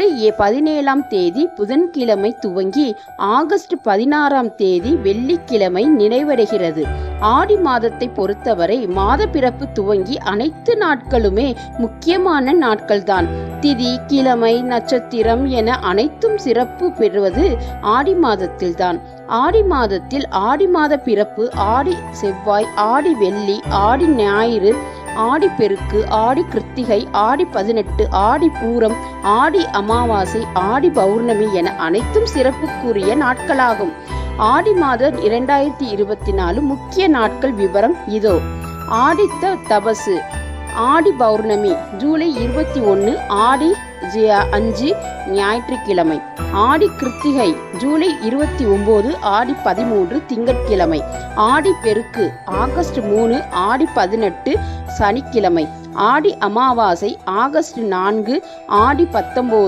ஜூலை 17ஆம் தேதி புதன்கிழமை துவங்கி ஆகஸ்ட் 16ஆம் தேதி வெள்ளிக்கிழமை நிறைவடைகிறது. ஆடி மாதத்தை பொறுத்தவரை மாத பிறப்பு துவங்கி அனைத்து நாட்களுமே முக்கியமான நாட்கள்தான். திதி, கிழமை, நட்சத்திரம் என அனைத்தும் சிறப்பு பெறுவது ஆடி மாதத்தில்தான். ஆடி மாதத்தில் ஆடி மாத பிறப்பு, ஆடி செவ்வாய், ஆடி வெள்ளி, ஆடி ஞாயிறு, ஆடி பெருக்கு, ஆடி கிருத்திகை, ஆடி 18, ஆடி பூரம், ஆடி அமாவாசை, ஆடி பௌர்ணமி என அனைத்தும் சிறப்புக்குரிய நாட்களாகும். ஆடி மாதம் 2024 முக்கிய நாட்கள் விவரம் இதோ. ஆடித்த தபசு ஆடி பௌர்ணமி ஜூலை 21, ஆடி 5 ஞாயிற்றுக்கிழமை. ஆடி கிருத்திகை ஜூலை 29, ஆடி 13 திங்கட்கிழமை. ஆடி பெருக்கு ஆகஸ்ட் 3, ஆடி 18 சனிக்கிழமை. ஆடி அமாவாசை ஆகஸ்ட் 4, ஆடி 19